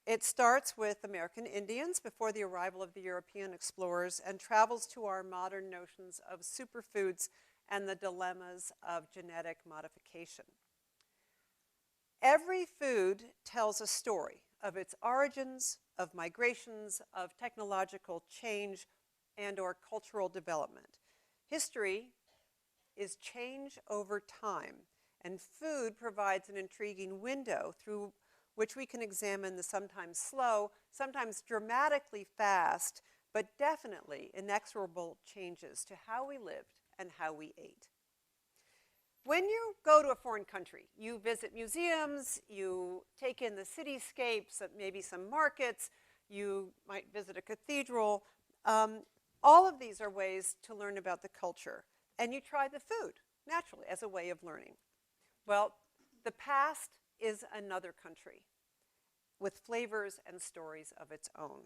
It starts with American Indians before the arrival of the European explorers and travels to our modern notions of superfoods and the dilemmas of genetic modification. Every food tells a story of its origins, of migrations, of technological change, and or cultural development. History is change over time, and food provides an intriguing window through which we can examine the sometimes slow, sometimes dramatically fast, but definitely inexorable changes to how we lived and how we ate. When you go to a foreign country, you visit museums, you take in the cityscapes, maybe some markets, you might visit a cathedral. All of these are ways to learn about the culture. And you try the food, naturally, as a way of learning. Well, the past is another country with flavors and stories of its own.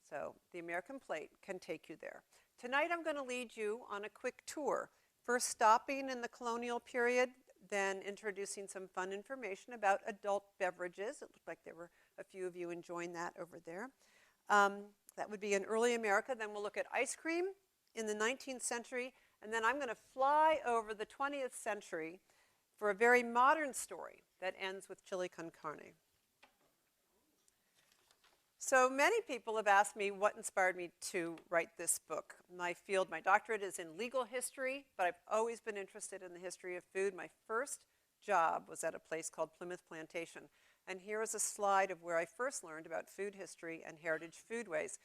So the American Plate can take you there. Tonight I'm going to lead you on a quick tour, first stopping in the colonial period, then introducing some fun information about adult beverages. It looked like there were a few of you enjoying that over there. That would be in early America. Then we'll look at ice cream in the 19th century, and then I'm going to fly over the 20th century for a very modern story that ends with chili con carne. So many people have asked me what inspired me to write this book. My field, my doctorate is in legal history, but I've always been interested in the history of food. My first job was at a place called Plymouth Plantation. And here is a slide of where I first learned about food history and heritage foodways.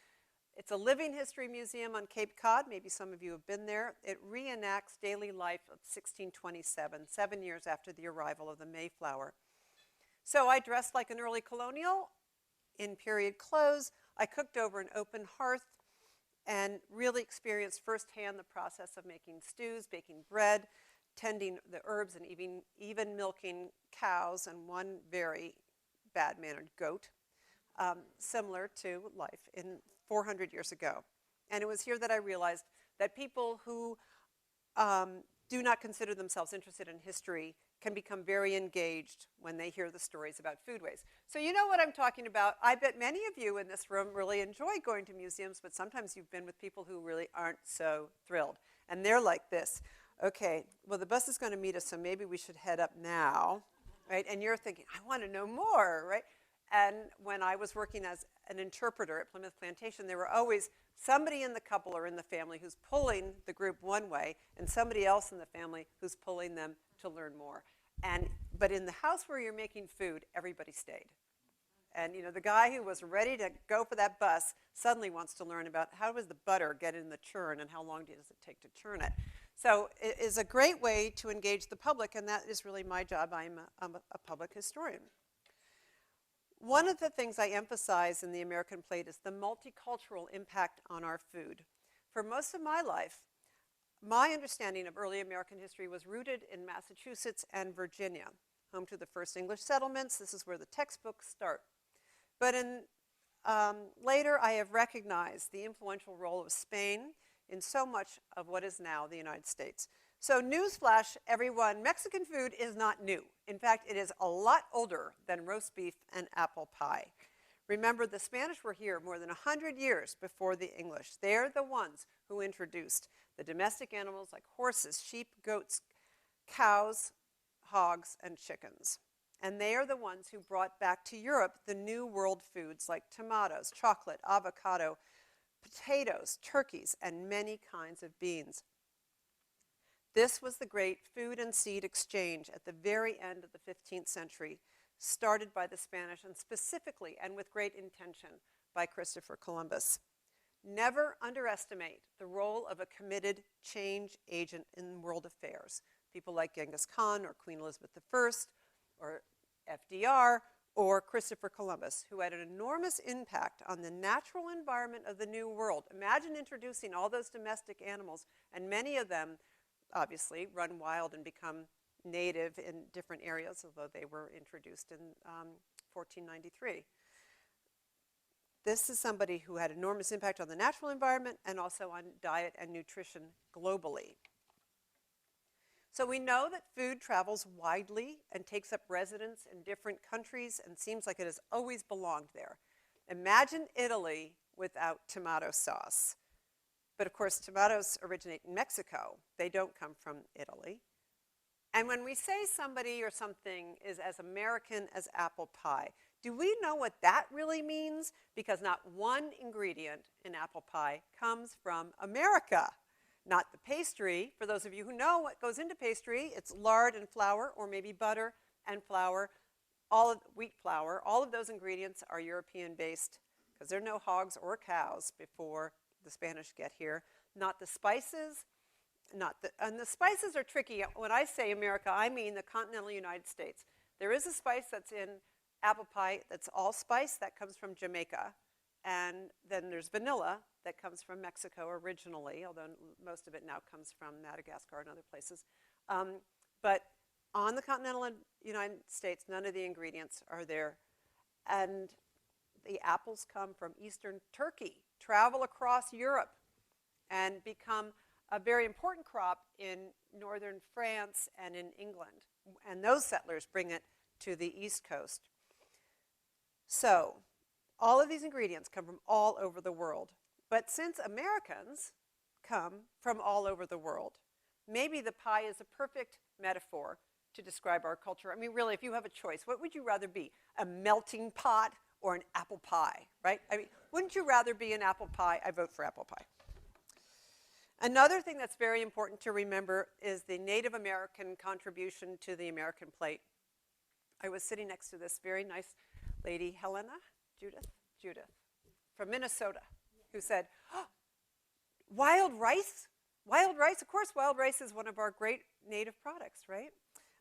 It's a living history museum on Cape Cod. Maybe some of you have been there. It reenacts daily life of 1627, 7 years after the arrival of the Mayflower. So I dressed like an early colonial in period clothes. I cooked over an open hearth and really experienced firsthand the process of making stews, baking bread, tending the herbs, and even milking cows and one very bad-mannered goat, similar to life in 400 years ago. And it was here that I realized that people who do not consider themselves interested in history can become very engaged when they hear the stories about foodways. So you know what I'm talking about. I bet many of you in this room really enjoy going to museums, but sometimes you've been with people who really aren't so thrilled. And they're like this. Okay, well, the bus is going to meet us, so maybe we should head up now, right? And you're thinking, I want to know more, right? And when I was working as an interpreter at Plymouth Plantation, there were always somebody in the couple or in the family who's pulling the group one way and somebody else in the family who's pulling them to learn more. But in the house where you're making food, everybody stayed. And you know, the guy who was ready to go for that bus suddenly wants to learn about how does the butter get in the churn and how long does it take to churn it. So it is a great way to engage the public, and that is really my job. I'm a public historian. One of the things I emphasize in the American Plate is the multicultural impact on our food. For most of my life, my understanding of early American history was rooted in Massachusetts and Virginia, home to the first English settlements. This is where the textbooks start. But later, I have recognized the influential role of Spain in so much of what is now the United States. So newsflash, everyone, Mexican food is not new. In fact, it is a lot older than roast beef and apple pie. Remember, the Spanish were here more than 100 years before the English. They're the ones who introduced the domestic animals like horses, sheep, goats, cows, hogs, and chickens. And they are the ones who brought back to Europe the new world foods like tomatoes, chocolate, avocado, potatoes, turkeys, and many kinds of beans. This was the great food and seed exchange at the very end of the 15th century, started by the Spanish and specifically and with great intention by Christopher Columbus. Never underestimate the role of a committed change agent in world affairs. People like Genghis Khan or Queen Elizabeth I or FDR or Christopher Columbus, who had an enormous impact on the natural environment of the New World. Imagine introducing all those domestic animals, and many of them obviously run wild and become native in different areas, although they were introduced in 1493. This is somebody who had enormous impact on the natural environment and also on diet and nutrition globally. So we know that food travels widely and takes up residence in different countries and seems like it has always belonged there. Imagine Italy without tomato sauce. But of course, tomatoes originate in Mexico. They don't come from Italy. And when we say somebody or something is as American as apple pie, do we know what that really means? Because not one ingredient in apple pie comes from America. Not the pastry. For those of you who know what goes into pastry, it's lard and flour, or maybe butter and flour, wheat flour. All of those ingredients are European-based because there are no hogs or cows before the Spanish get here. Not the spices. And the spices are tricky. When I say America, I mean the continental United States. There is a spice that's in apple pie that's allspice. That comes from Jamaica. And then there's vanilla that comes from Mexico originally, although most of it now comes from Madagascar and other places. But on the continental United States, none of the ingredients are there. And the apples come from eastern Turkey, travel across Europe, and become a very important crop in northern France and in England. And those settlers bring it to the East Coast. So all of these ingredients come from all over the world. But since Americans come from all over the world, maybe the pie is a perfect metaphor to describe our culture. I mean, really, if you have a choice, what would you rather be? A melting pot or an apple pie, right? I mean, wouldn't you rather be an apple pie? I vote for apple pie. Another thing that's very important to remember is the Native American contribution to the American plate. I was sitting next to this very nice lady, Judith, from Minnesota, who said, oh, wild rice? Wild rice? Of course, wild rice is one of our great native products, right?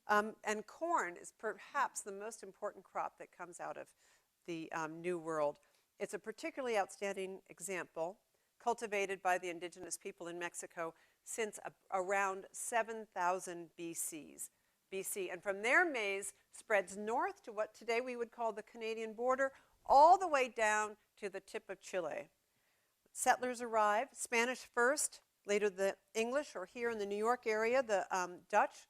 And corn is perhaps the most important crop that comes out of the New World. It's a particularly outstanding example, cultivated by the indigenous people in Mexico since around 7,000 BC. And from there, maize spreads north to what today we would call the Canadian border, all the way down to the tip of Chile. Settlers arrived, Spanish first, later the English, or here in the New York area, the Dutch.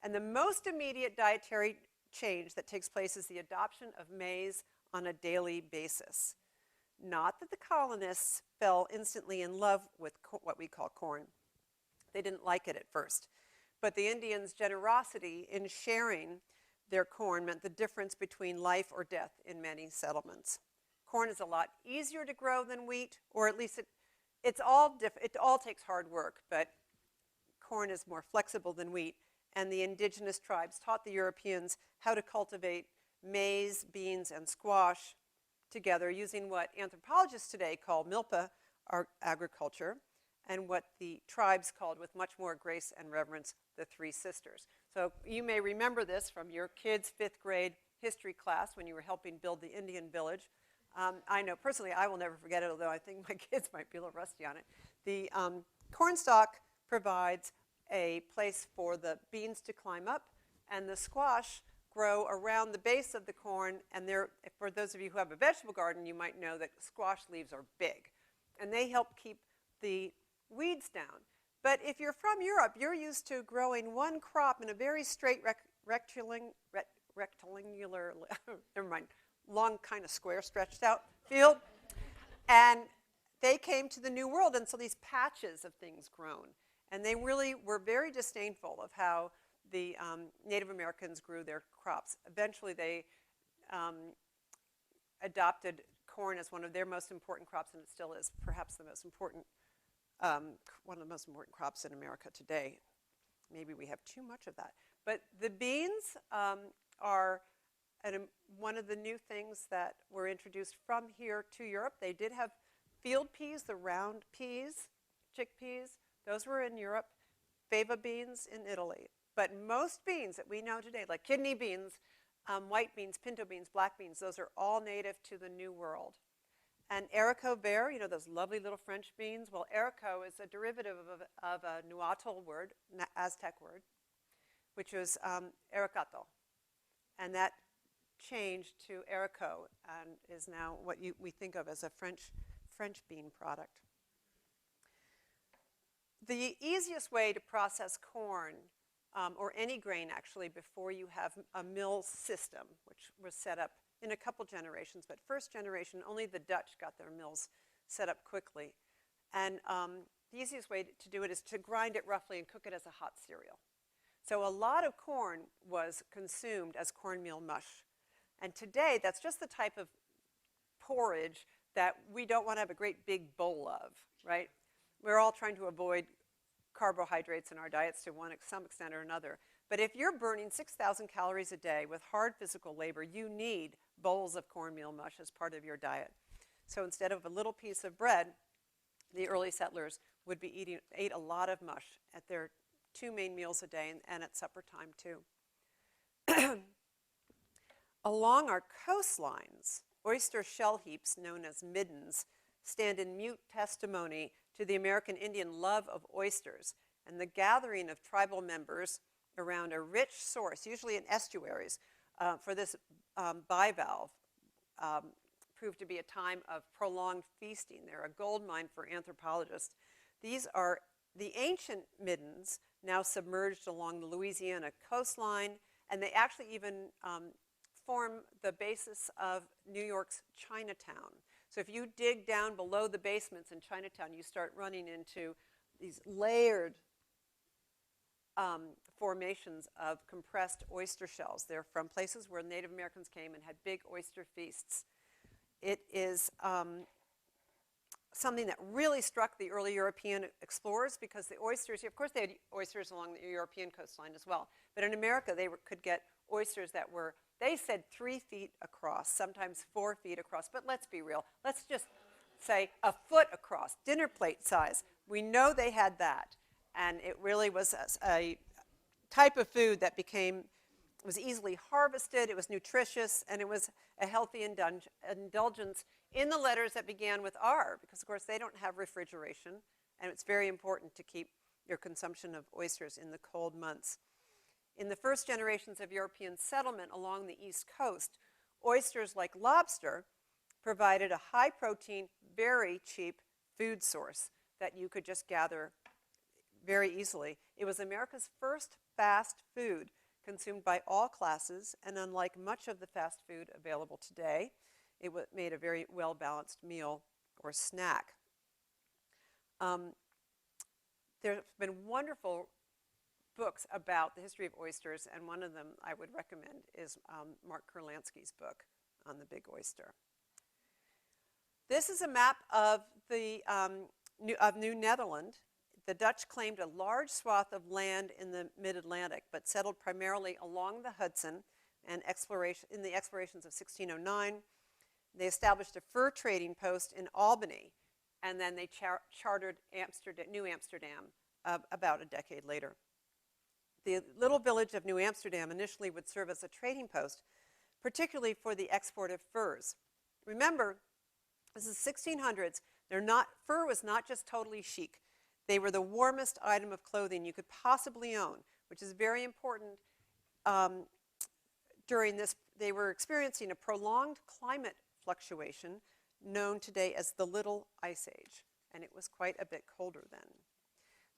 And the most immediate dietary change that takes place is the adoption of maize on a daily basis. Not that the colonists fell instantly in love with what we call corn. They didn't like it at first. But the Indians' generosity in sharing their corn meant the difference between life or death in many settlements. Corn is a lot easier to grow than wheat, or at least it all takes hard work, but corn is more flexible than wheat. And the indigenous tribes taught the Europeans how to cultivate maize, beans, and squash together using what anthropologists today call milpa agriculture, and what the tribes called, with much more grace and reverence, the Three Sisters. So you may remember this from your kids' 5th grade history class when you were helping build the Indian village. I know personally I will never forget it, although I think my kids might be a little rusty on it. The cornstalk provides a place for the beans to climb up, and the squash grow around the base of the corn. And for those of you who have a vegetable garden, you might know that squash leaves are big, and they help keep the weeds down. But if you're from Europe, you're used to growing one crop in a very straight rectangular, never mind, long kind of square stretched out field. And they came to the New World, and so these patches of things grown. And they really were very disdainful of how the Native Americans grew their crops. Eventually they adopted corn as one of their most important crops, and it still is perhaps the most important, one of the most important crops in America today. Maybe we have too much of that. But the beans are one of the new things that were introduced from here to Europe. They did have field peas, the round peas, chickpeas. Those were in Europe. Fava beans in Italy. But most beans that we know today, like kidney beans, white beans, pinto beans, black beans, those are all native to the New World. And haricot vert, you know, those lovely little French beans. Well, haricot is a derivative of a Nahuatl word, Aztec word, which was haricato. And that changed to haricot and is now what we think of as a French bean product. The easiest way to process corn or any grain actually, before you have a mill system, which was set up in a couple generations. But first generation, only the Dutch got their mills set up quickly. And the easiest way to do it is to grind it roughly and cook it as a hot cereal. So a lot of corn was consumed as cornmeal mush. And today, that's just the type of porridge that we don't want to have a great big bowl of, right? We're all trying to avoid carbohydrates in our diets to some extent or another. But if you're burning 6,000 calories a day with hard physical labor, you need bowls of cornmeal mush as part of your diet. So instead of a little piece of bread, the early settlers would be ate a lot of mush at their 2 main meals a day and at supper time too. Along our coastlines, oyster shell heaps known as middens stand in mute testimony to the American Indian love of oysters and the gathering of tribal members around a rich source, usually in estuaries, for this bivalve proved to be a time of prolonged feasting. They're a gold mine for anthropologists. These are the ancient middens, now submerged along the Louisiana coastline, and they actually even form the basis of New York's Chinatown. So if you dig down below the basements in Chinatown, you start running into these layered formations of compressed oyster shells. They're from places where Native Americans came and had big oyster feasts. It is something that really struck the early European explorers because the oysters, of course they had oysters along the European coastline as well, but in America they could get oysters that were, they said 3 feet across, sometimes 4 feet across, but let's be real. Let's just say a foot across, dinner plate size. We know they had that, and it really was a type of food that was easily harvested, it was nutritious, and it was a healthy indulgence in the letters that began with R, because of course they don't have refrigeration, and it's very important to keep your consumption of oysters in the cold months. In the first generations of European settlement along the East Coast, oysters, like lobster, provided a high-protein, very cheap food source that you could just gather very easily. It was America's first fast food, consumed by all classes, and unlike much of the fast food available today, it made a very well-balanced meal or snack. There have been wonderful books about the history of oysters, and one of them I would recommend is Mark Kurlansky's book on the big oyster. This is a map of New Netherland. The Dutch claimed a large swath of land in the mid-Atlantic, but settled primarily along the Hudson and in the explorations of 1609. They established a fur trading post in Albany, and then they chartered New Amsterdam about a decade later. The little village of New Amsterdam initially would serve as a trading post, particularly for the export of furs. Remember, this is 1600s. Fur was not just totally chic. They were the warmest item of clothing you could possibly own, which is very important. During this, they were experiencing a prolonged climate fluctuation known today as the Little Ice Age, and it was quite a bit colder then.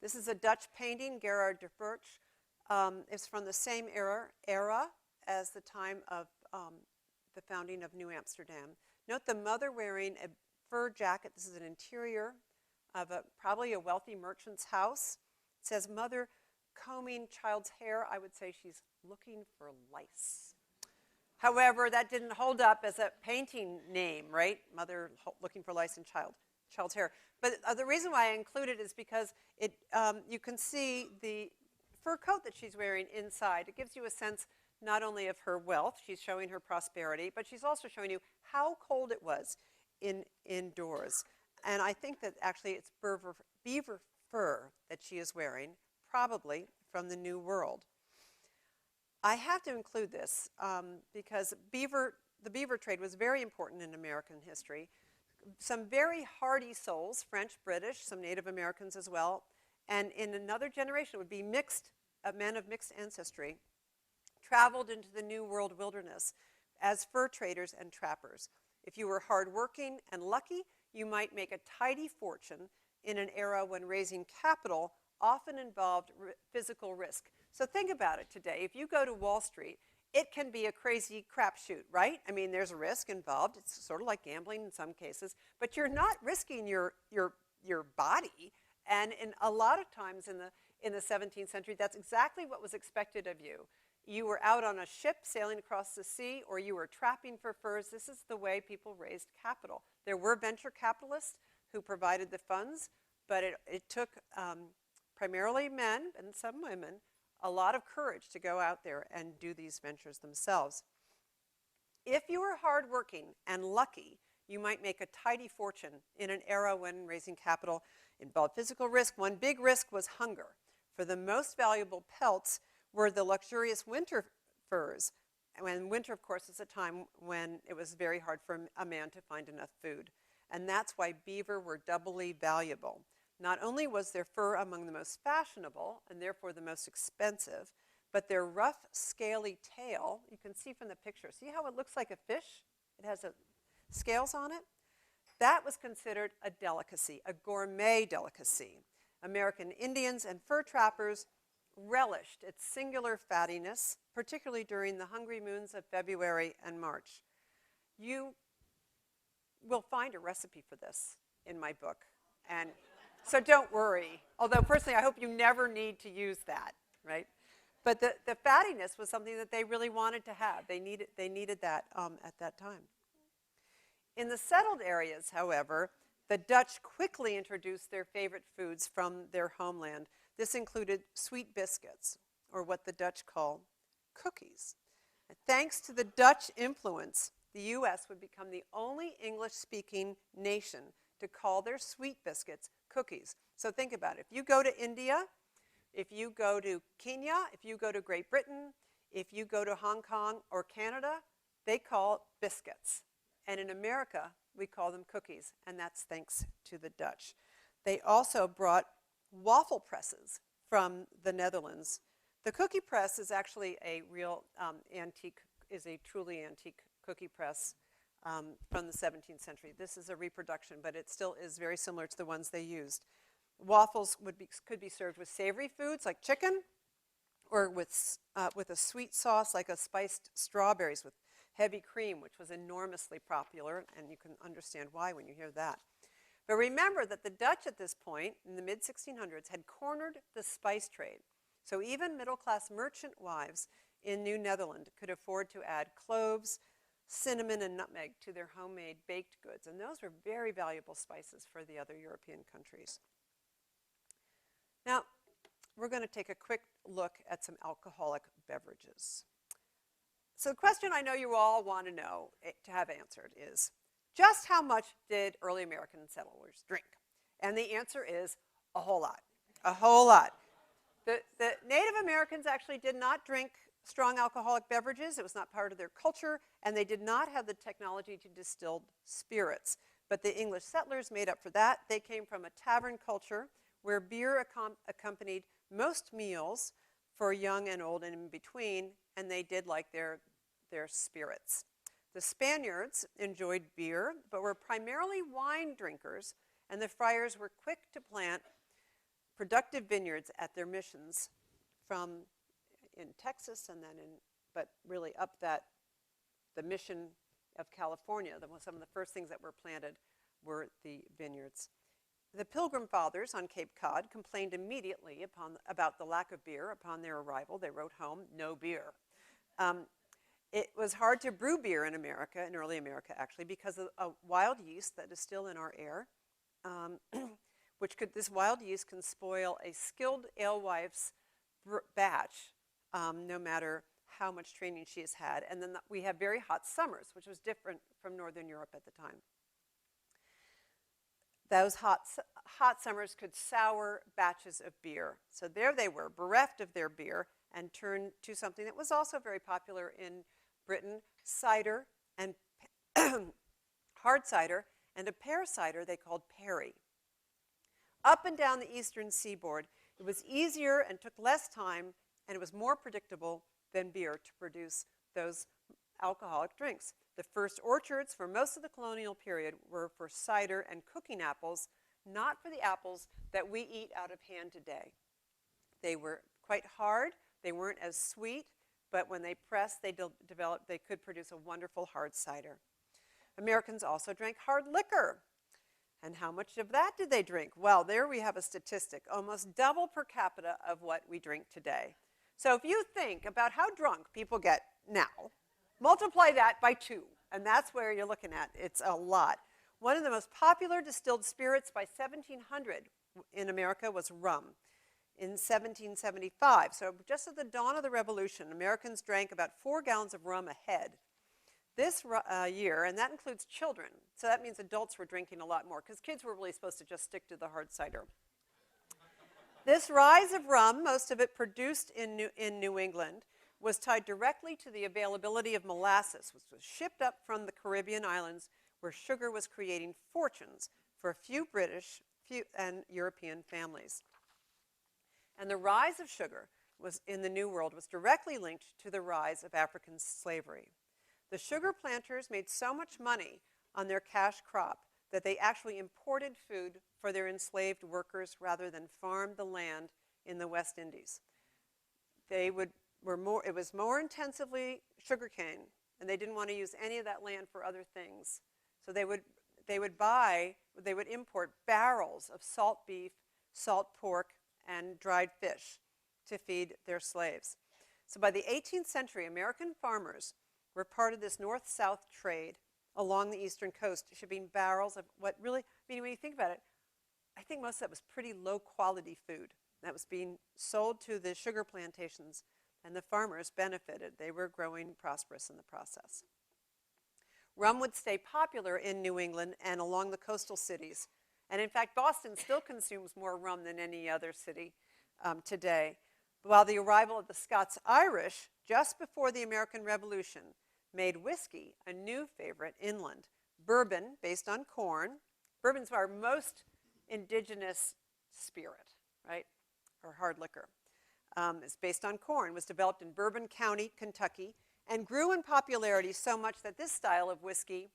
This is a Dutch painting, Gerard de Burch. It's from the same era as the time of the founding of New Amsterdam. Note the mother wearing a fur jacket. This is an interior of probably a wealthy merchant's house. It says mother combing child's hair. I would say she's looking for lice. However, that didn't hold up as a painting name, right? Mother looking for lice in child's hair. But the reason why I include it is because you can see the fur coat that she's wearing inside. It gives you a sense not only of her wealth, she's showing her prosperity, but she's also showing you how cold it was indoors. And I think that actually it's beaver fur that she is wearing, probably from the New World. I have to include this because the beaver trade was very important in American history. Some very hardy souls, French, British, some Native Americans as well, and in another generation would be men of mixed ancestry, traveled into the New World wilderness as fur traders and trappers. If you were hardworking and lucky, you might make a tidy fortune in an era when raising capital often involved physical risk. So think about it today. If you go to Wall Street, it can be a crazy crapshoot, right? I mean, there's a risk involved. It's sort of like gambling in some cases, but you're not risking your body. And in a lot of times in the 17th century, that's exactly what was expected of you. You were out on a ship sailing across the sea, or you were trapping for furs. This is the way people raised capital. There were venture capitalists who provided the funds, but it took primarily men and some women a lot of courage to go out there and do these ventures themselves. If you were hardworking and lucky, you might make a tidy fortune in an era when raising capital involved physical risk. One big risk was hunger. For the most valuable pelts were the luxurious winter furs. And winter, of course, is a time when it was very hard for a man to find enough food. And that's why beaver were doubly valuable. Not only was their fur among the most fashionable, and therefore the most expensive, but their rough, scaly tail, you can see from the picture, see how it looks like a fish? It has scales on it? That was considered a delicacy, a gourmet delicacy. American Indians and fur trappers relished its singular fattiness, particularly during the hungry moons of February and March. You will find a recipe for this in my book. And so don't worry. Although personally, I hope you never need to use that, right? But the fattiness was something that they really wanted to have. They needed that at that time. In the settled areas, however, the Dutch quickly introduced their favorite foods from their homeland. This included sweet biscuits, or what the Dutch call cookies. And thanks to the Dutch influence, the U.S. would become the only English-speaking nation to call their sweet biscuits cookies. So think about it. If you go to India, if you go to Kenya, if you go to Great Britain, if you go to Hong Kong or Canada, they call biscuits. And in America, we call them cookies, and that's thanks to the Dutch. They also brought waffle presses from the Netherlands. The cookie press is actually a real a truly antique cookie press from the 17th century. This is a reproduction, but it still is very similar to the ones they used. Waffles could be served with savory foods like chicken, or with a sweet sauce like a spiced strawberries with heavy cream, which was enormously popular, and you can understand why when you hear that. But remember that the Dutch at this point, in the mid-1600s, had cornered the spice trade. So even middle-class merchant wives in New Netherland could afford to add cloves, cinnamon, and nutmeg to their homemade baked goods. And those were very valuable spices for the other European countries. Now, we're going to take a quick look at some alcoholic beverages. So the question I know you all want to know, to have answered, is just how much did early American settlers drink? And the answer is a whole lot. A whole lot. The Native Americans actually did not drink strong alcoholic beverages. It was not part of their culture, and they did not have the technology to distill spirits. But the English settlers made up for that. They came from a tavern culture where beer accompanied most meals for young and old and in between, and they did like their spirits. The Spaniards enjoyed beer, but were primarily wine drinkers, and the friars were quick to plant productive vineyards at their missions in Texas, and then but really up the mission of California. Some of the first things that were planted were the vineyards. The Pilgrim Fathers on Cape Cod complained immediately about the lack of beer upon their arrival. They wrote home, "No beer." It was hard to brew beer in America, in early America actually, because of a wild yeast that is still in our air, this wild yeast can spoil a skilled alewife's batch, no matter how much training she has had. And then we have very hot summers, which was different from Northern Europe at the time. Those hot summers could sour batches of beer. So there they were, bereft of their beer, and turned to something that was also very popular in Britain, cider and hard cider, and a pear cider they called perry. Up and down the eastern seaboard, it was easier and took less time, and it was more predictable than beer to produce those alcoholic drinks. The first orchards for most of the colonial period were for cider and cooking apples, not for the apples that we eat out of hand today. They were quite hard. They weren't as sweet, but when they pressed, they could produce a wonderful hard cider. Americans also drank hard liquor. And how much of that did they drink? Well, there we have a statistic, almost double per capita of what we drink today. So if you think about how drunk people get now, multiply that by 2, and that's where you're looking at. It's a lot. One of the most popular distilled spirits by 1700 in America was rum. In 1775, so just at the dawn of the Revolution, Americans drank about 4 gallons of rum a head. This year, and that includes children, so that means adults were drinking a lot more, because kids were really supposed to just stick to the hard cider. This rise of rum, most of it produced in New England, was tied directly to the availability of molasses, which was shipped up from the Caribbean islands, where sugar was creating fortunes for a few British and European families. And the rise of sugar in the New World was directly linked to the rise of African slavery. The sugar planters made so much money on their cash crop that they actually imported food for their enslaved workers rather than farmed the land in the West Indies. It was more intensively sugarcane, and they didn't want to use any of that land for other things. So they would import barrels of salt beef, salt pork, and dried fish to feed their slaves. So by the 18th century, American farmers were part of this north-south trade along the eastern coast, shipping barrels of what really, when you think about it, I think most of that was pretty low-quality food that was being sold to the sugar plantations, and the farmers benefited. They were growing prosperous in the process. Rum would stay popular in New England and along the coastal cities. And in fact, Boston still consumes more rum than any other city today. While the arrival of the Scots-Irish just before the American Revolution made whiskey a new favorite inland. Bourbon, based on corn. Bourbon's our most indigenous spirit, right, or hard liquor. It's based on corn, was developed in Bourbon County, Kentucky, and grew in popularity so much that this style of whiskey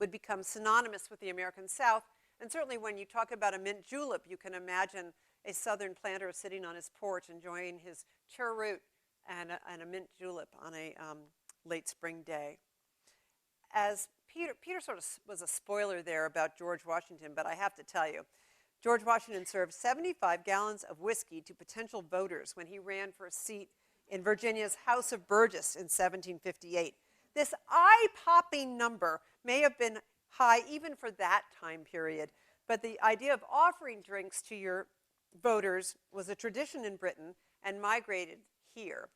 would become synonymous with the American South. And certainly when you talk about a mint julep, you can imagine a southern planter sitting on his porch enjoying his cheroot and a mint julep on a late spring day. As Peter sort of was a spoiler there about George Washington, but I have to tell you, George Washington served 75 gallons of whiskey to potential voters when he ran for a seat in Virginia's House of Burgess in 1758. This eye-popping number may have been high even for that time period, but the idea of offering drinks to your voters was a tradition in Britain and migrated here,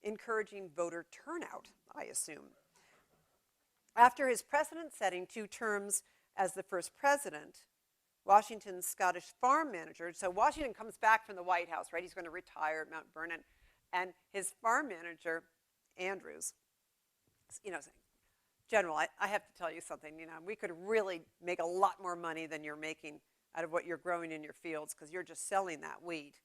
encouraging voter turnout, I assume. After his precedent-setting 2 terms as the first president, Washington's Scottish farm manager, so Washington comes back from the White House, right? He's going to retire at Mount Vernon. And his farm manager, Andrews, saying, General, I have to tell you something. We could really make a lot more money than you're making out of what you're growing in your fields because you're just selling that wheat.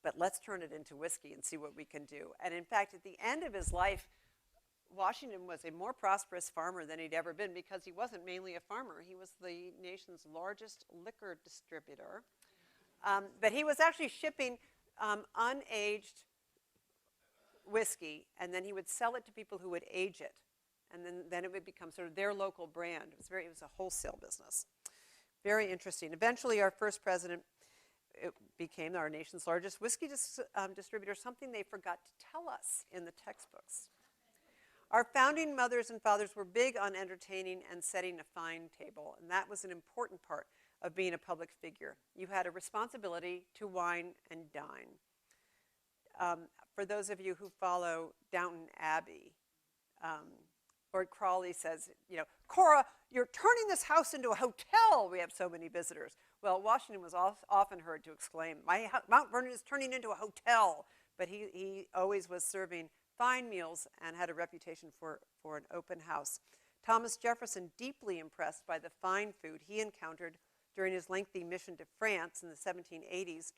But let's turn it into whiskey and see what we can do. And in fact, at the end of his life, Washington was a more prosperous farmer than he'd ever been because he wasn't mainly a farmer. He was the nation's largest liquor distributor. But he was actually shipping unaged whiskey, and then he would sell it to people who would age it. And then it would become sort of their local brand. It was a wholesale business. Very interesting. Eventually, our first president became our nation's largest whiskey distributor, something they forgot to tell us in the textbooks. Our founding mothers and fathers were big on entertaining and setting a fine table, and that was an important part of being a public figure. You had a responsibility to wine and dine. For those of you who follow Downton Abbey, Lord Crawley says, Cora, you're turning this house into a hotel. We have so many visitors. Well, Washington was often heard to exclaim, Mount Vernon is turning into a hotel. But he always was serving fine meals and had a reputation for an open house. Thomas Jefferson, deeply impressed by the fine food he encountered during his lengthy mission to France in the 1780s,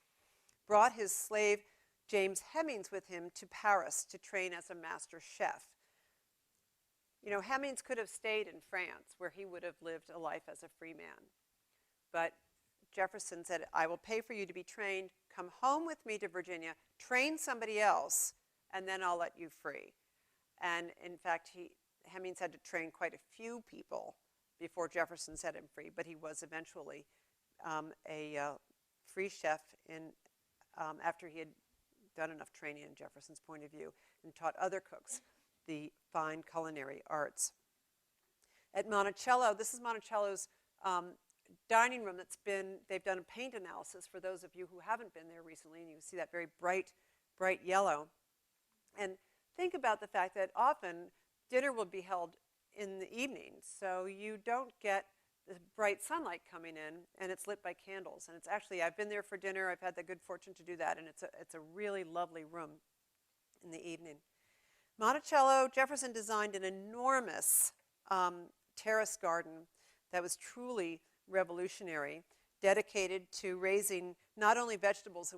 brought his slave James Hemmings with him to Paris to train as a master chef. Hemmings could have stayed in France where he would have lived a life as a free man. But Jefferson said, I will pay for you to be trained, come home with me to Virginia, train somebody else, and then I'll let you free. And in fact, Hemmings had to train quite a few people before Jefferson set him free, but he was eventually a free chef after he had done enough training in Jefferson's point of view and taught other cooks the fine culinary arts. At Monticello, this is Monticello's dining room they've done a paint analysis for those of you who haven't been there recently, and you see that very bright yellow. And think about the fact that often dinner will be held in the evening, so you don't get the bright sunlight coming in, and it's lit by candles. And it's actually, I've been there for dinner, I've had the good fortune to do that, and it's a really lovely room in the evening. Monticello, Jefferson designed an enormous terrace garden that was truly revolutionary, dedicated to raising not only vegetables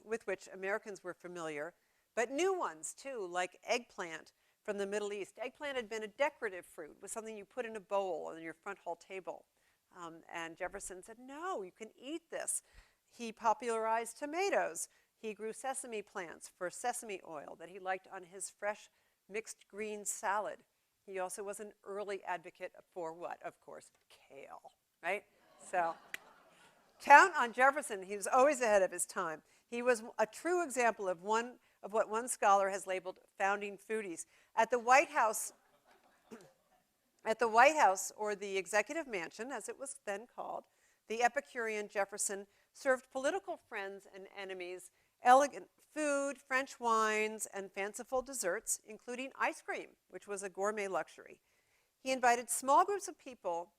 with which Americans were familiar, but new ones too, like eggplant from the Middle East. Eggplant had been a decorative fruit, was something you put in a bowl on your front hall table. And Jefferson said, no, you can eat this. He popularized tomatoes. He grew sesame plants for sesame oil that he liked on his fresh mixed green salad. He also was an early advocate for what? Of course, kale, right? So count on Jefferson. He was always ahead of his time. He was a true example of what one scholar has labeled founding foodies. At the White House, or the Executive Mansion, as it was then called, the Epicurean Jefferson served political friends and enemies elegant food, French wines, and fanciful desserts, including ice cream, which was a gourmet luxury. He invited small groups of people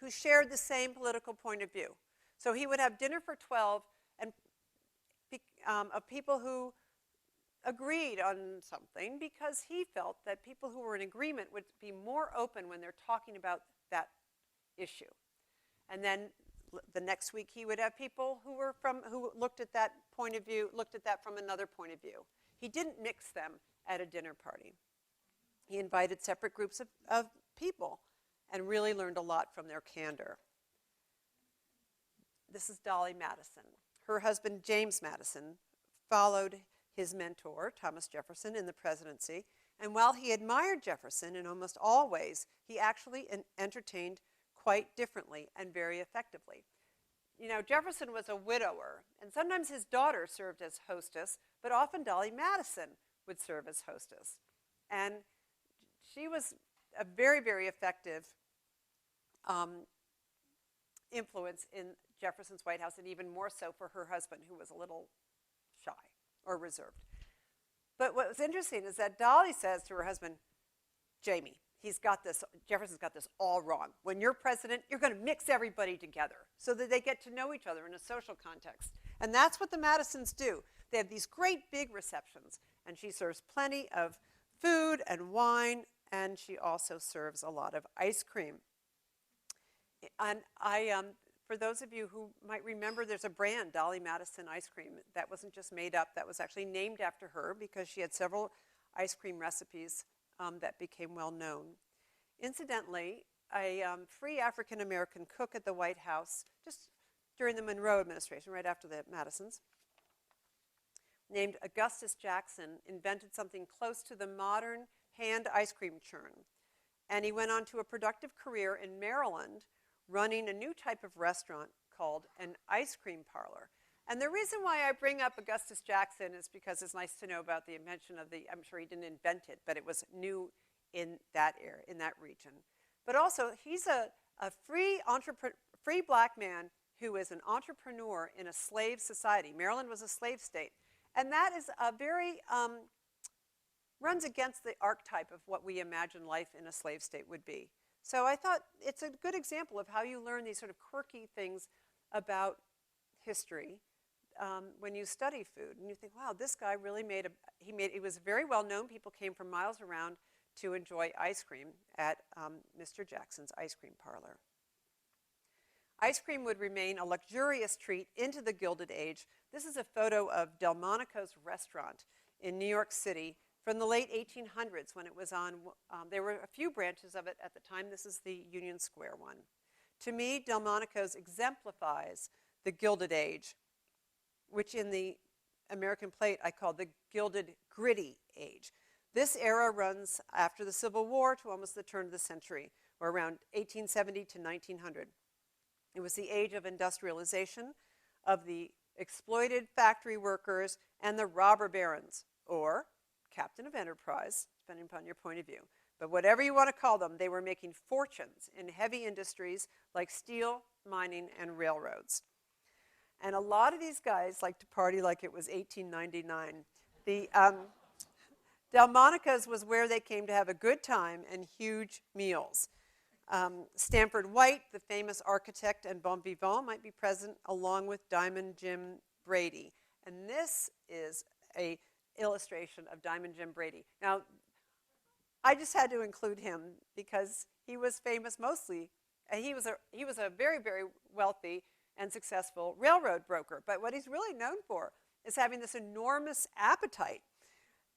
who shared the same political point of view. So he would have dinner for 12 of people who agreed on something, because he felt that people who were in agreement would be more open when they're talking about that issue. And then the next week he would have people who looked at that point of view, looked at that from another point of view. He didn't mix them at a dinner party. He invited separate groups of people and really learned a lot from their candor. This is Dolly Madison. Her husband, James Madison, followed his mentor, Thomas Jefferson, in the presidency. And while he admired Jefferson in almost all ways, he actually entertained quite differently and very effectively. You know, Jefferson was a widower, and sometimes his daughter served as hostess, but often Dolly Madison would serve as hostess. And she was a very, very effective influence in Jefferson's White House, and even more so for her husband, who was a little shy or reserved. But what was interesting is that Dolly says to her husband, Jamie, Jefferson's got this all wrong. When you're president, you're going to mix everybody together so that they get to know each other in a social context. And that's what the Madisons do. They have these great big receptions, and she serves plenty of food and wine, and she also serves a lot of ice cream. And for those of you who might remember, there's a brand, Dolly Madison ice cream, that wasn't just made up, that was actually named after her because she had several ice cream recipes that became well known. Incidentally, a free African-American cook at the White House, just during the Monroe administration, right after the Madisons, named Augustus Jackson, invented something close to the modern hand ice cream churn. And he went on to a productive career in Maryland, running a new type of restaurant called an ice cream parlor. And the reason why I bring up Augustus Jackson is because it's nice to know about the invention of I'm sure he didn't invent it, but it was new in that area, in that region. But also, he's a free black man who is an entrepreneur in a slave society. Maryland was a slave state. And that is a very, runs against the archetype of what we imagine life in a slave state would be. So I thought it's a good example of how you learn these sort of quirky things about history when you study food. And you think, wow, this guy really he was very well known. People came from miles around to enjoy ice cream at Mr. Jackson's ice cream parlor. Ice cream would remain a luxurious treat into the Gilded Age. This is a photo of Delmonico's restaurant in New York City from the late 1800s when it was on, there were a few branches of it at the time. This is the Union Square one. To me, Delmonico's exemplifies the Gilded Age, which in the American plate I call the Gilded Gritty Age. This era runs after the Civil War to almost the turn of the century, or around 1870 to 1900. It was the age of industrialization, of the exploited factory workers, and the robber barons, or captain of enterprise, depending upon your point of view. But whatever you want to call them, they were making fortunes in heavy industries like steel, mining, and railroads. And a lot of these guys like to party like it was 1899. The Delmonico's was where they came to have a good time and huge meals. Stanford White, the famous architect and bon vivant, might be present along with Diamond Jim Brady. And this is an illustration of Diamond Jim Brady. Now, I just had to include him because he was famous mostly. He was a very, very wealthy and successful railroad broker. But what he's really known for is having this enormous appetite.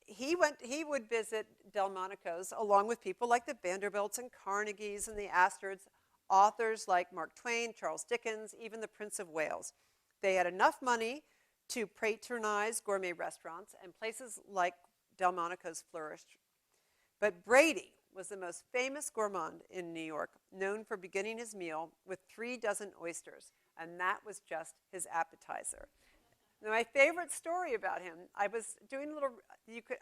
He would visit Delmonico's along with people like the Vanderbilts and Carnegies and the Astor's, authors like Mark Twain, Charles Dickens, even the Prince of Wales. They had enough money to patronize gourmet restaurants, and places like Delmonico's flourished. But Brady was the most famous gourmand in New York, known for beginning his meal with 3 dozen oysters, and that was just his appetizer. Now, my favorite story about him, I was doing a little,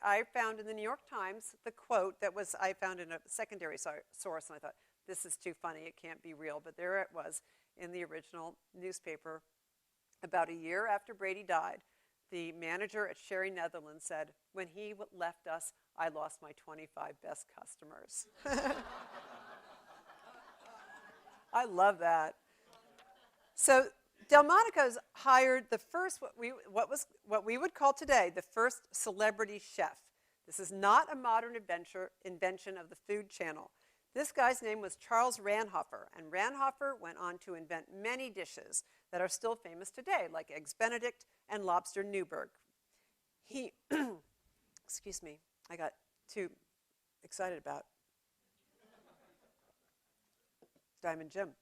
I found in the New York Times the quote that I found in a secondary source, and I thought, this is too funny, it can't be real, but there it was in the original newspaper. About a year after Brady died, the manager at Sherry Netherland said, "When he left us, I lost my 25 best customers." I love that. So Delmonico's hired the first, what we would call today, the first celebrity chef. This is not a modern invention of the Food Channel. This guy's name was Charles Ranhofer, and Ranhofer went on to invent many dishes that are still famous today, like Eggs Benedict and Lobster Newburg. He, excuse me, I got too excited about Diamond Jim.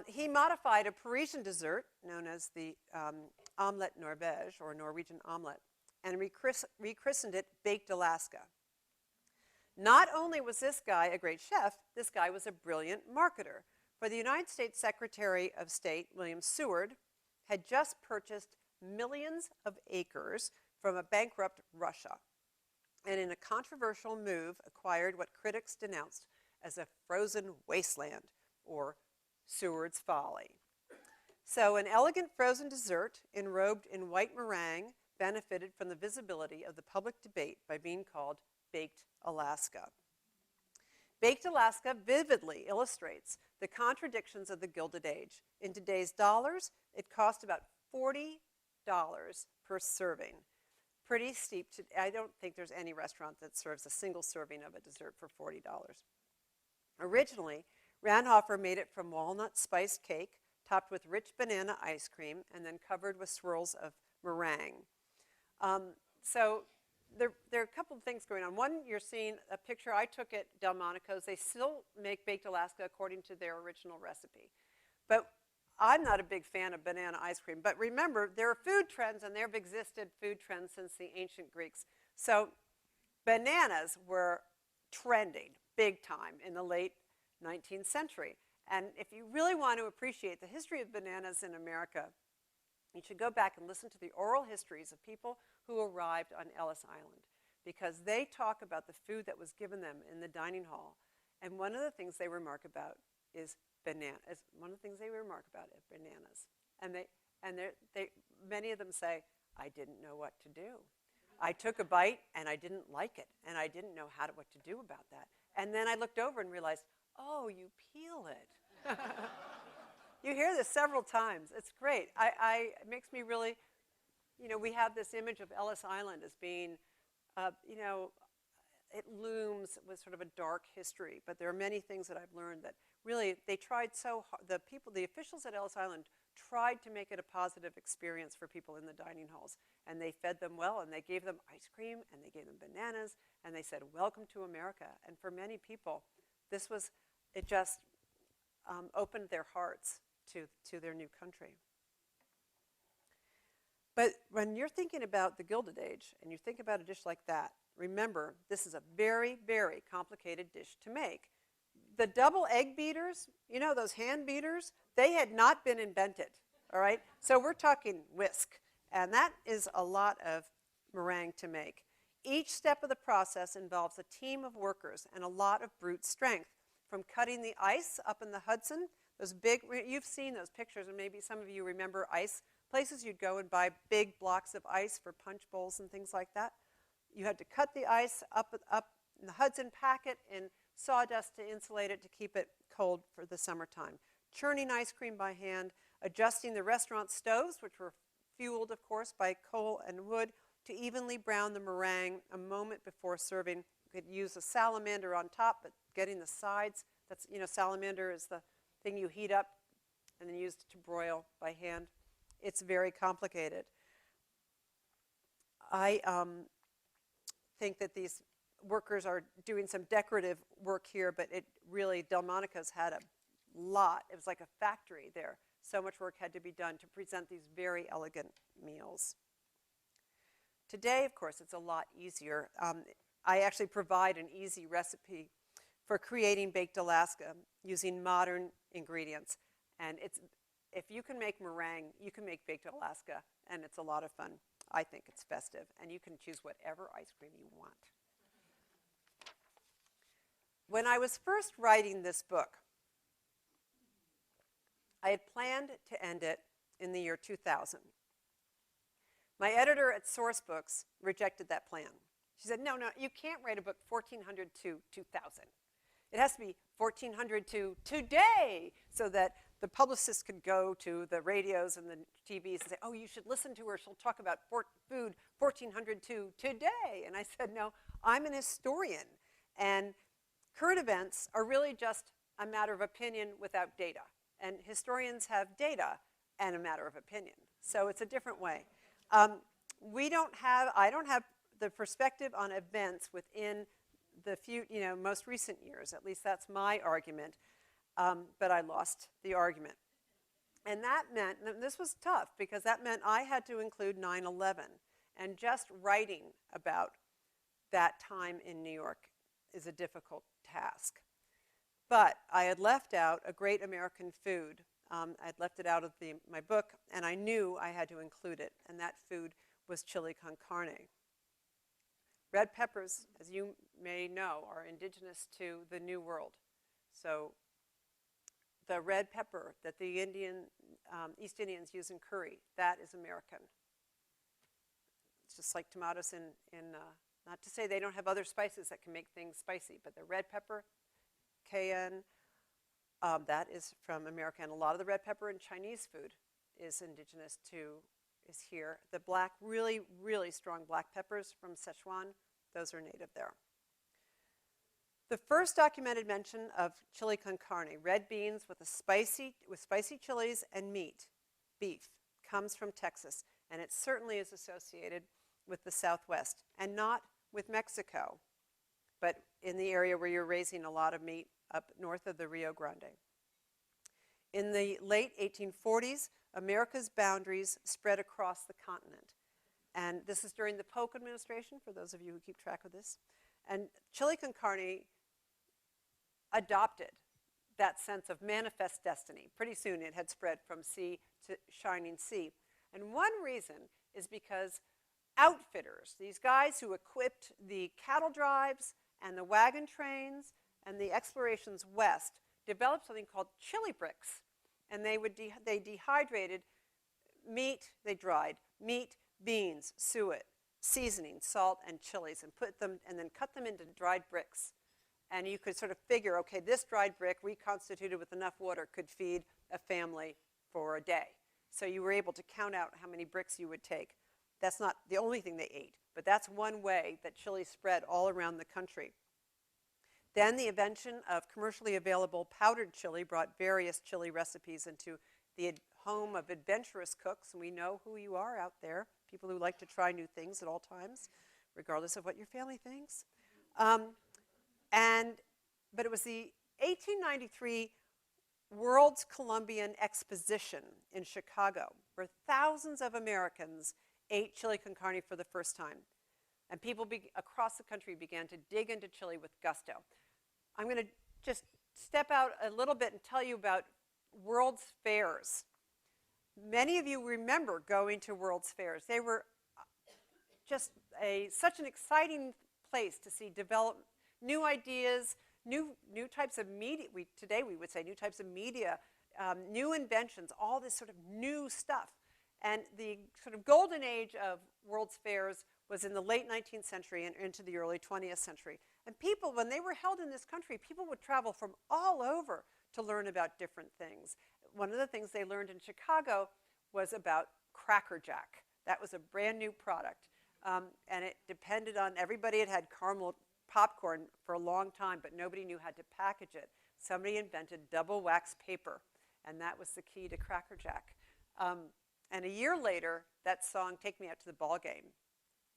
He modified a Parisian dessert known as the omelette Norvège, or Norwegian omelette, and rechristened it Baked Alaska. Not only was this guy a great chef, this guy was a brilliant marketer. For the United States Secretary of State, William Seward, had just purchased millions of acres from a bankrupt Russia, and in a controversial move acquired what critics denounced as a frozen wasteland, or Seward's Folly. So an elegant frozen dessert enrobed in white meringue benefited from the visibility of the public debate by being called Baked Alaska. Baked Alaska vividly illustrates the contradictions of the Gilded Age. In today's dollars, it cost about $40 per serving. Pretty steep. I don't think there's any restaurant that serves a single serving of a dessert for $40. Originally, Ranhofer made it from walnut spiced cake, topped with rich banana ice cream, and then covered with swirls of meringue. So there are a couple of things going on. One, you're seeing a picture I took at Delmonico's. They still make Baked Alaska according to their original recipe. But I'm not a big fan of banana ice cream. But remember, there are food trends, and there have existed food trends since the ancient Greeks. So bananas were trending big time in the late 19th century. And if you really want to appreciate the history of bananas in America, you should go back and listen to the oral histories of people who arrived on Ellis Island, because they talk about the food that was given them in the dining hall. And one of the things they remark about is bananas. One of the things they remark about is bananas. And many of them say, "I didn't know what to do. I took a bite and I didn't like it, and I didn't know what to do about that. And then I looked over and realized, oh, you peel it." You hear this several times. It's great. It makes me really, we have this image of Ellis Island as being, it looms with sort of a dark history. But there are many things that I've learned that really they tried so hard. The officials at Ellis Island tried to make it a positive experience for people in the dining halls. And they fed them well, and they gave them ice cream, and they gave them bananas, and they said, "Welcome to America." And for many people, this was, opened their hearts to their new country. But when you're thinking about the Gilded Age and you think about a dish like that, remember, this is a very, very complicated dish to make. The double egg beaters, you know, those hand beaters, they had not been invented, all right? So we're talking whisk, and that is a lot of meringue to make. Each step of the process involves a team of workers and a lot of brute strength, from cutting the ice up in the Hudson, those big, you've seen those pictures, and maybe some of you remember ice places. You'd go and buy big blocks of ice for punch bowls and things like that. You had to cut the ice up in the Hudson, pack it in sawdust to insulate it to keep it cold for the summertime. Churning ice cream by hand, adjusting the restaurant stoves, which were fueled, of course, by coal and wood, to evenly brown the meringue a moment before serving. You could use a salamander on top, but getting the sides, that's, you know, salamander is the thing you heat up and then use to broil by hand. It's very complicated. I think that these workers are doing some decorative work here, but it really, Delmonico's had a lot. It was like a factory there. So much work had to be done to present these very elegant meals. Today, of course, it's a lot easier. I actually provide an easy recipe for creating baked Alaska using modern ingredients. And if you can make meringue, you can make baked Alaska, and it's a lot of fun. I think it's festive, and you can choose whatever ice cream you want. When I was first writing this book, I had planned to end it in the year 2000. My editor at Sourcebooks rejected that plan. She said, no, you can't write a book 1400 to 2000. It has to be 1400 to today, so that the publicist could go to the radios and the TVs and say, oh, you should listen to her. She'll talk about food 1400 to today. And I said, no, I'm an historian. And current events are really just a matter of opinion without data. And historians have data and a matter of opinion. So it's a different way. I don't have the perspective on events within the most recent years. At least that's my argument. But I lost the argument. And that meant, and this was tough, because that meant I had to include 9/11. And just writing about that time in New York is a difficult task. But I had left out a great American food. I'd left it out of my book, and I knew I had to include it. And that food was chili con carne. Red peppers, as you may know, are indigenous to the New World. So the red pepper that the East Indians use in curry, that is American. It's just like tomatoes not to say they don't have other spices that can make things spicy, but the red pepper, cayenne, that is from America. And a lot of the red pepper in Chinese food is indigenous is here. The black, really, really strong black peppers from Sichuan, those are native there. The first documented mention of chili con carne, red beans with spicy chilies and meat, beef, comes from Texas, and it certainly is associated with the Southwest, and not with Mexico, but in the area where you're raising a lot of meat up north of the Rio Grande. In the late 1840s, America's boundaries spread across the continent. And this is during the Polk administration, for those of you who keep track of this. And chili con carne adopted that sense of manifest destiny. Pretty soon it had spread from sea to shining sea. And one reason is because outfitters, these guys who equipped the cattle drives and the wagon trains and the explorations west, developed something called chili bricks. And they dehydrated meat, they dried meat, beans, suet, seasoning, salt, and chilies, and then cut them into dried bricks. And you could sort of figure, okay, this dried brick reconstituted with enough water could feed a family for a day. So you were able to count out how many bricks you would take. That's not the only thing they ate, but that's one way that chili spread all around the country. Then the invention of commercially available powdered chili brought various chili recipes into the home of adventurous cooks, and we know who you are out there, people who like to try new things at all times, regardless of what your family thinks. But it was the 1893 World's Columbian Exposition in Chicago, where thousands of Americans ate chili con carne for the first time. And people across the country began to dig into chili with gusto. I'm going to just step out a little bit and tell you about World's Fairs. Many of you remember going to World's Fairs. They were just such an exciting place to see develop new ideas, new types of media. Today we would say new types of media, new inventions, all this sort of new stuff. And the sort of golden age of World's Fairs was in the late 19th century and into the early 20th century. And people, when they were held in this country, people would travel from all over to learn about different things. One of the things they learned in Chicago was about Cracker Jack. That was a brand new product. And it depended on, everybody had caramel popcorn for a long time, but nobody knew how to package it. Somebody invented double wax paper, and that was the key to Cracker Jack. And a year later, that song, Take Me Out to the Ball Game,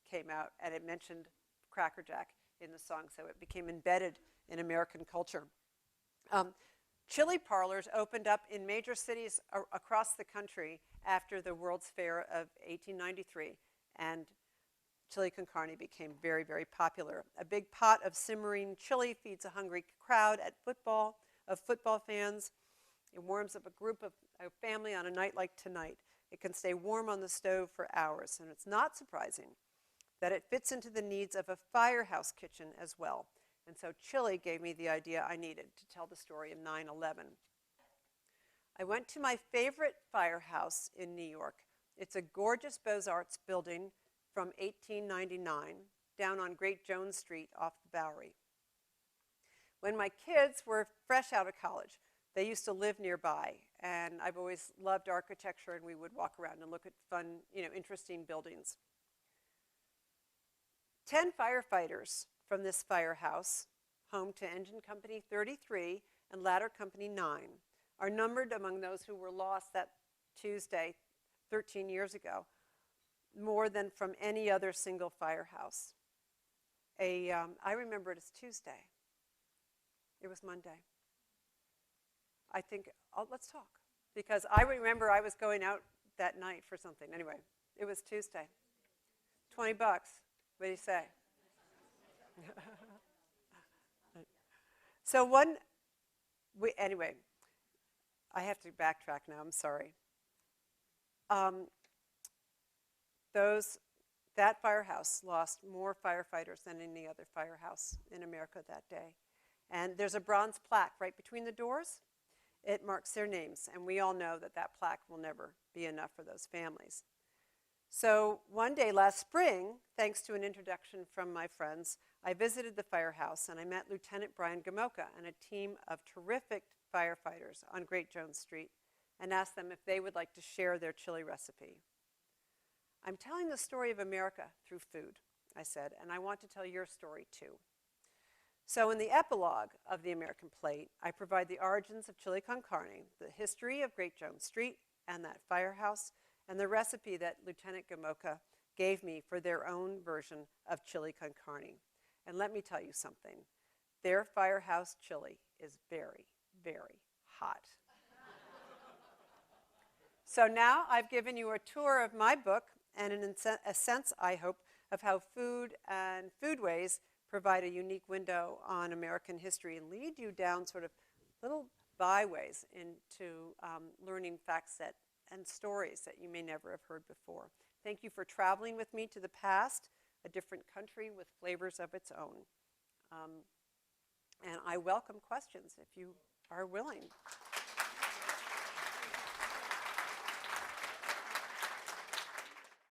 came out, and it mentioned Cracker Jack in the song, so it became embedded in American culture. Chili parlors opened up in major cities across the country after the World's Fair of 1893, and chili con carne became very, very popular. A big pot of simmering chili feeds a hungry crowd at football fans. It warms up a family on a night like tonight. It can stay warm on the stove for hours, and it's not surprising that it fits into the needs of a firehouse kitchen as well. And so chili gave me the idea I needed to tell the story of 9/11. I went to my favorite firehouse in New York. It's a gorgeous Beaux-Arts building from 1899 down on Great Jones Street off the Bowery. When my kids were fresh out of college, they used to live nearby, and I've always loved architecture, and we would walk around and look at fun, interesting buildings. 10 firefighters from this firehouse, home to Engine Company 33 and Ladder Company 9, are numbered among those who were lost that Tuesday 13 years ago, more than from any other single firehouse. I remember it as Tuesday. It was Monday. I think, let's talk. Because I remember I was going out that night for something. Anyway, it was Tuesday. $20. What do you say? So anyway, I have to backtrack now, I'm sorry. That firehouse lost more firefighters than any other firehouse in America that day. And there's a bronze plaque right between the doors. It marks their names, and we all know that that plaque will never be enough for those families. So one day last spring, thanks to an introduction from my friends, I visited the firehouse, and I met Lieutenant Brian Gamoka and a team of terrific firefighters on Great Jones Street, and asked them if they would like to share their chili recipe. I'm telling the story of America through food, I said, and I want to tell your story too. So in the epilogue of The American Plate, I provide the origins of chili con carne, the history of Great Jones Street and that firehouse, and the recipe that Lieutenant Gamoka gave me for their own version of chili con carne. And let me tell you something. Their firehouse chili is very, very hot. So now I've given you a tour of my book and a sense, I hope, of how food and foodways provide a unique window on American history and lead you down sort of little byways into learning facts and stories that you may never have heard before. Thank you for traveling with me to the past, a different country with flavors of its own. And I welcome questions if you are willing.